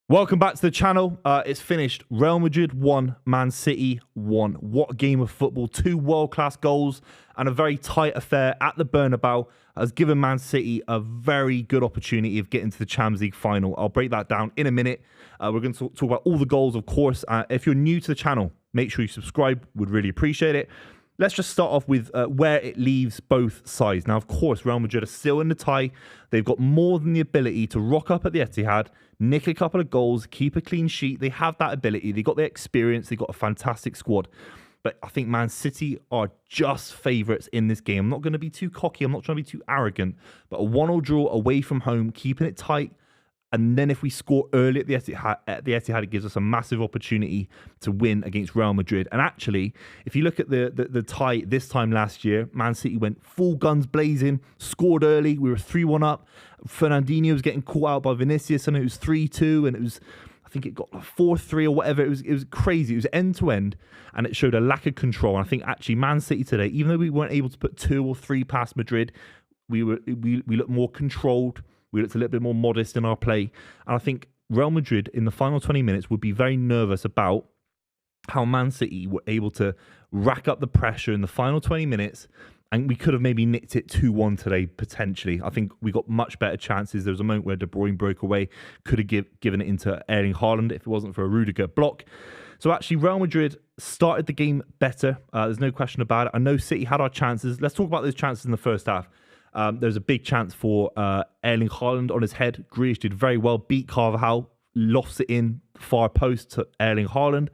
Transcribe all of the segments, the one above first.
Welcome back to the channel. It's finished. Real Madrid 1, Man City 1. What a game of football. Two world-class goals and a very tight affair at the Bernabeu has given Man City a very good opportunity of getting to the Champions League final. I'll break that down in a minute. We're going to talk about all the goals, of course. If you're new to the channel, make sure you subscribe. Would really appreciate it. Let's just start off with where it leaves both sides. Now, of course, Real Madrid are still in the tie. They've got more than the ability to rock up at the Etihad, nick a couple of goals, keep a clean sheet. They have that ability. They've got the experience. They've got a fantastic squad. But I think Man City are just favourites in this game. I'm not going to be too cocky. I'm not trying to be too arrogant. But a 1-1 draw away from home, keeping it tight. And then if we score early at the Etihad, it gives us a massive opportunity to win against Real Madrid. And actually, if you look at the tie this time last year, Man City went full guns blazing, scored early. We were 3-1 up. Fernandinho was getting caught out by Vinicius, and it was 3-2, and it was, I think it got 4-3 or whatever. It was crazy. It was end to end, and it showed a lack of control. And I think actually Man City today, even though we weren't able to put 2 or 3 past Madrid, we looked more controlled. We looked a little bit more modest in our play. And I think Real Madrid in the final 20 minutes would be very nervous about how Man City were able to rack up the pressure in the final 20 minutes. And we could have maybe nicked it 2-1 today, potentially. I think we got much better chances. There was a moment where De Bruyne broke away, could have given it into Erling Haaland if it wasn't for a Rudiger block. So actually, Real Madrid started the game better. There's no question about it. I know City had our chances. Let's talk about those chances in the first half. There's a big chance for Erling Haaland on his head. Grealish did very well, beat Carvajal, lost it in far post to Erling Haaland.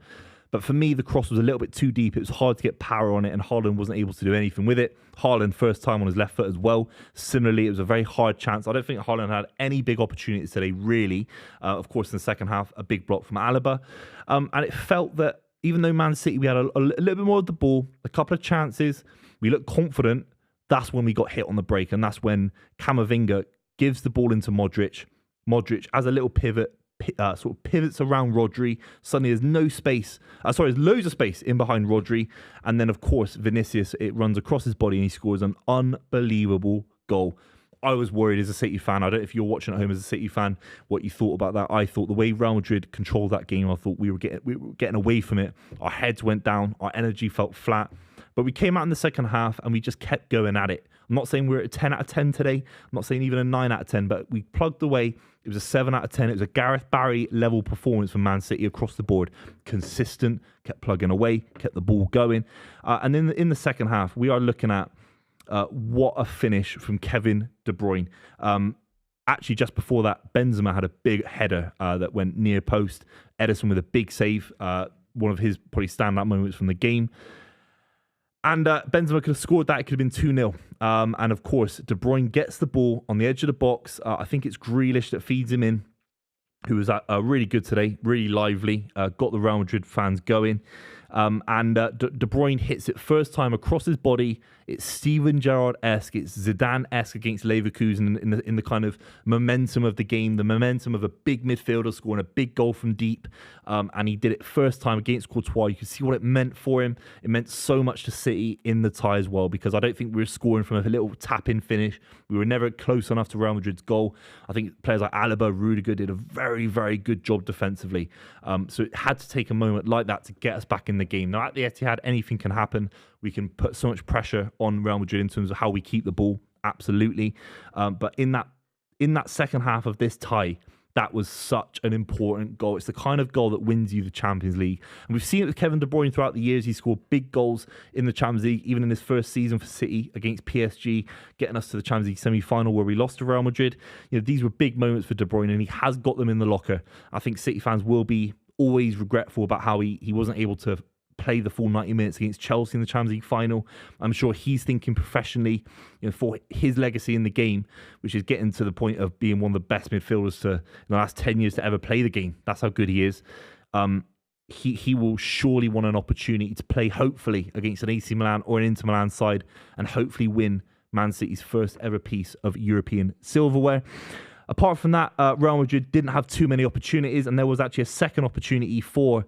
But for me, the cross was a little bit too deep. It was hard to get power on it, and Haaland wasn't able to do anything with it. Haaland, first time on his left foot as well. Similarly, it was a very hard chance. I don't think Haaland had any big opportunities today, really. Of course, in the second half, a big block from Alaba. And it felt that even though Man City, we had a little bit more of the ball, a couple of chances, we looked confident. That's when we got hit on the break, and that's when Camavinga gives the ball into Modric. Modric, as a little pivot, sort of pivots around Rodri. Suddenly there's no space. There's loads of space in behind Rodri. And then, of course, Vinicius, it runs across his body and he scores an unbelievable goal. I was worried as a City fan. I don't know if you're watching at home as a City fan, what you thought about that. I thought the way Real Madrid controlled that game, I thought we were getting away from it. Our heads went down. Our energy felt flat. But we came out in the second half and we just kept going at it. I'm not saying we're at a 10 out of 10 today. I'm not saying even a 9 out of 10, but we plugged away. It was a 7 out of 10. It was a Gareth Barry level performance from Man City across the board. Consistent, kept plugging away, kept the ball going. And then in the second half, we are looking at what a finish from Kevin De Bruyne. Actually, just before that, Benzema had a big header that went near post. Ederson with a big save. One of his probably standout moments from the game. And Benzema could have scored that. It could have been 2-0. And of course, De Bruyne gets the ball on the edge of the box. I think it's Grealish that feeds him in, who was really good today, really lively, got the Real Madrid fans going. And De Bruyne hits it first time across his body. It's Steven Gerrard-esque. It's Zidane-esque against Leverkusen in the kind of momentum of the game, the momentum of a big midfielder scoring a big goal from deep. And he did it first time against Courtois. You can see what it meant for him. It meant so much to City in the tie as well, because I don't think we were scoring from a little tap-in finish. We were never close enough to Real Madrid's goal. I think players like Alaba, Rudiger did a very, very good job defensively. So it had to take a moment like that to get us back in the game. Now, at the Etihad, anything can happen. We can put so much pressure on Real Madrid in terms of how we keep the ball, absolutely. But in that second half of this tie, that was such an important goal. It's the kind of goal that wins you the Champions League. And we've seen it with Kevin De Bruyne throughout the years. He scored big goals in the Champions League, even in his first season for City against PSG, getting us to the Champions League semi-final where we lost to Real Madrid. You know, these were big moments for De Bruyne, and he has got them in the locker. I think City fans will be always regretful about how he wasn't able to play the full 90 minutes against Chelsea in the Champions League final. I'm sure he's thinking professionally, for his legacy in the game, which is getting to the point of being one of the best midfielders in the last 10 years to ever play the game. That's how good he is. He will surely want an opportunity to play, hopefully, against an AC Milan or an Inter Milan side, and hopefully win Man City's first ever piece of European silverware. Apart from that, Real Madrid didn't have too many opportunities, and there was actually a second opportunity for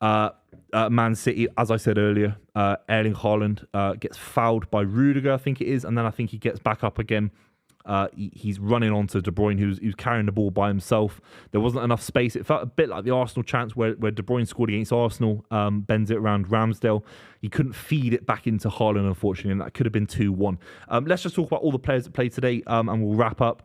Man City. As I said earlier, Erling Haaland gets fouled by Rudiger, I think it is, and then I think he gets back up again He's running onto De Bruyne, who's carrying the ball by himself. There wasn't enough space. It felt a bit like the Arsenal chance where De Bruyne scored against Arsenal, bends it around Ramsdale. He couldn't feed it back into Haaland, unfortunately, and that could have been 2-1. Let's just talk about all the players that played today, and we'll wrap up.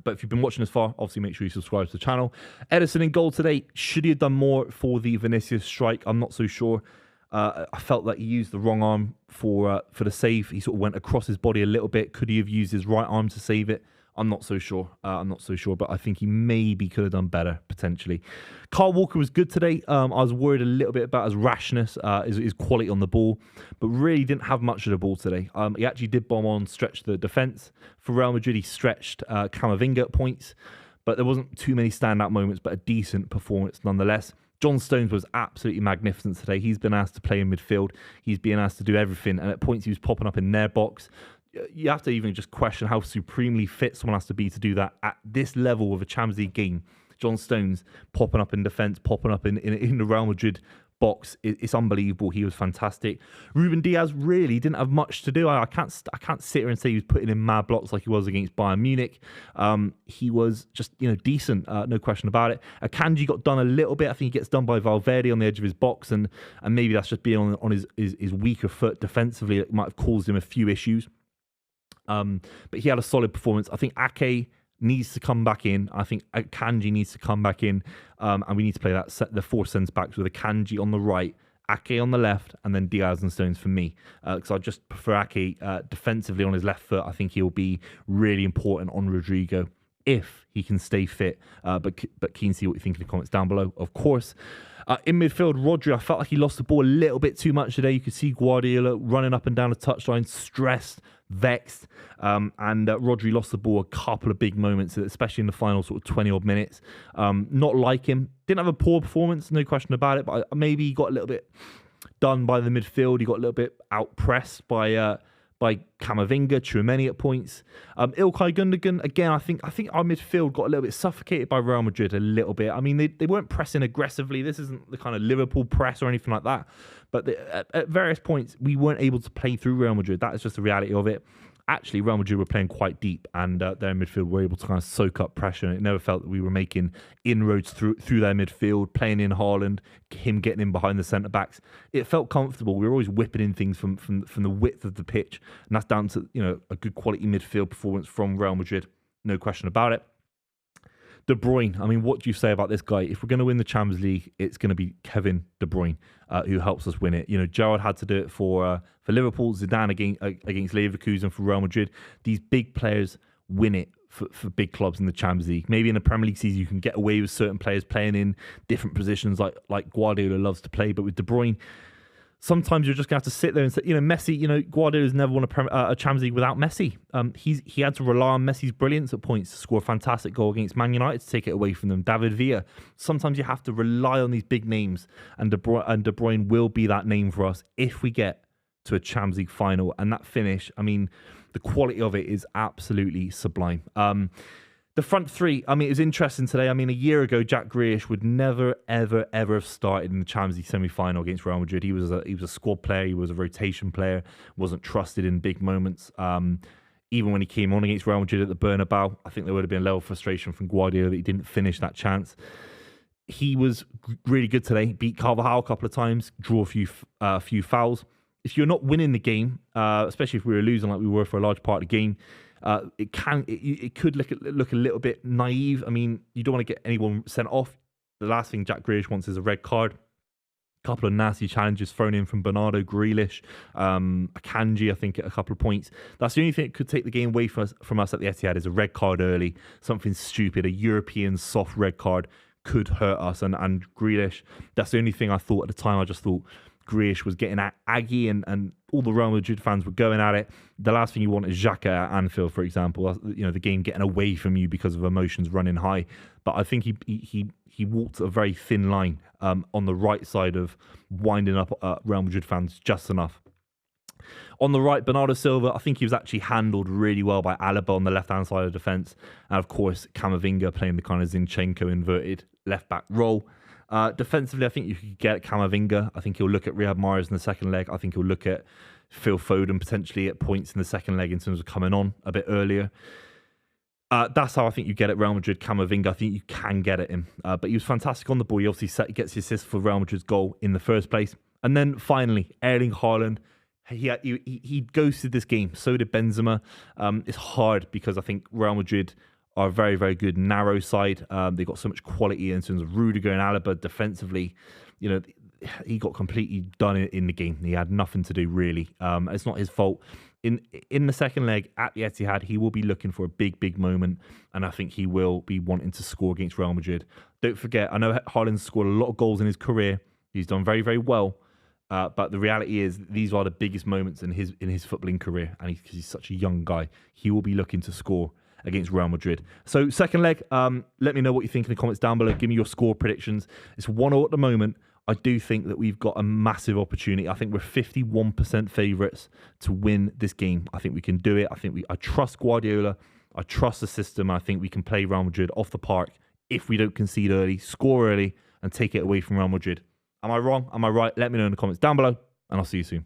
But if you've been watching this far, obviously make sure you subscribe to the channel. Ederson in goal today. Should he have done more for the Vinicius strike? I'm not so sure. I felt that he used the wrong arm for the save. He sort of went across his body a little bit. Could he have used his right arm to save it? I'm not so sure. But I think he maybe could have done better, potentially. Kyle Walker was good today. I was worried a little bit about his rashness, his quality on the ball, but really didn't have much of the ball today. He actually did bomb on, stretch the defence. For Real Madrid, he stretched Camavinga at points, but there wasn't too many standout moments, but a decent performance nonetheless. John Stones was absolutely magnificent today. He's been asked to play in midfield. He's being asked to do everything, and at points he was popping up in their box. You have to even just question how supremely fit someone has to be to do that at this level of a Champions League game. John Stones popping up in defence, popping up in the Real Madrid box. It's unbelievable. He was fantastic. Ruben Diaz really didn't have much to do. I can't sit here and say he was putting in mad blocks like he was against Bayern Munich. He was just decent, no question about it. Akanji got done a little bit. I think he gets done by Valverde on the edge of his box, and maybe that's just being on his weaker foot defensively. It might have caused him a few issues. But he had a solid performance. I think Ake needs to come back in. I think Akanji needs to come back in. And we need to play the four centre-backs with Akanji on the right, Ake on the left, and then Diaz and Stones for me. Because I just prefer Ake defensively on his left foot. I think he'll be really important on Rodrigo if he can stay fit. But keen to see what you think in the comments down below, of course. In midfield, Rodri, I felt like he lost the ball a little bit too much today. You could see Guardiola running up and down the touchline, stressed, vexed, and Rodri lost the ball a couple of big moments, especially in the final sort of 20-odd minutes. Not like him. Didn't have a poor performance, no question about it, but maybe he got a little bit done by the midfield. He got a little bit out-pressed by Camavinga, Tchouaméni at points. Ilkay Gundogan, again, I think our midfield got a little bit suffocated by Real Madrid a little bit. I mean, they weren't pressing aggressively. This isn't the kind of Liverpool press or anything like that. But at various points, we weren't able to play through Real Madrid. That is just the reality of it. Actually, Real Madrid were playing quite deep, and their midfield were able to kind of soak up pressure. And it never felt that we were making inroads through their midfield, playing in Haaland, him getting in behind the centre backs. It felt comfortable. We were always whipping in things from the width of the pitch, and that's down to a good quality midfield performance from Real Madrid, no question about it. De Bruyne, I mean, what do you say about this guy? If we're going to win the Champions League, it's going to be Kevin De Bruyne who helps us win it. Gerrard had to do it for Liverpool, Zidane against Leverkusen for Real Madrid. These big players win it for big clubs in the Champions League. Maybe in the Premier League season, you can get away with certain players playing in different positions like Guardiola loves to play. But with De Bruyne, sometimes you're just going to have to sit there and say, Messi, Guardiola's never won a Champions League without Messi. He had to rely on Messi's brilliance at points to score a fantastic goal against Man United to take it away from them. David Villa. Sometimes you have to rely on these big names, and De Bruyne will be that name for us if we get to a Champions League final. And that finish, I mean, the quality of it is absolutely sublime. The front three, I mean, it was interesting today. I mean, a year ago, Jack Grealish would never, ever, ever have started in the Champions League semi-final against Real Madrid. He was a squad player. He was a rotation player. Wasn't trusted in big moments. Even when he came on against Real Madrid at the Bernabeu, I think there would have been a level of frustration from Guardiola that he didn't finish that chance. He was really good today. Beat Carvajal a couple of times. Draw a few fouls. If you're not winning the game, especially if we were losing like we were for a large part of the game, it could look a little bit naive. I mean, you don't want to get anyone sent off. The last thing Jack Grealish wants is a red card. A couple of nasty challenges thrown in from Bernardo, Grealish, Akanji, I think, at a couple of points. That's the only thing that could take the game away from us at the Etihad is a red card early. Something stupid, a European soft red card could hurt us. And Grealish, that's the only thing I thought at the time. I just thought Grealish was getting aggy, and all the Real Madrid fans were going at it. The last thing you want is Xhaka at Anfield, for example. The game getting away from you because of emotions running high. But I think he walked a very thin line on the right side of winding up Real Madrid fans just enough. On the right, Bernardo Silva, I think he was actually handled really well by Alaba on the left-hand side of the defence. And of course, Camavinga playing the kind of Zinchenko inverted left-back role. Defensively, I think you could get Camavinga. I think he'll look at Riyad Mahrez in the second leg. I think he'll look at Phil Foden potentially at points in the second leg in terms of coming on a bit earlier. That's how I think you get at Real Madrid. Camavinga, I think you can get at him. But he was fantastic on the ball. He obviously gets the assist for Real Madrid's goal in the first place. And then finally, Erling Haaland. He ghosted this game. So did Benzema. It's hard because I think Real Madrid are a very, very good narrow side. They've got so much quality in terms of Rudiger and Alaba defensively. You know, he got completely done in the game. He had nothing to do, really. It's not his fault. In the second leg at the Etihad, he will be looking for a big, big moment, and I think he will be wanting to score against Real Madrid. Don't forget, I know Haaland's scored a lot of goals in his career. He's done very, very well, but the reality is these are the biggest moments in his footballing career, and he's such a young guy. He will be looking to score against Real Madrid. So second leg, let me know what you think in the comments down below. Give me your score predictions. It's 1-0 at the moment. I do think that we've got a massive opportunity. I think we're 51% favourites to win this game. I think we can do it. I trust Guardiola. I trust the system. I think we can play Real Madrid off the park if we don't concede early, score early, and take it away from Real Madrid. Am I wrong? Am I right? Let me know in the comments down below, and I'll see you soon.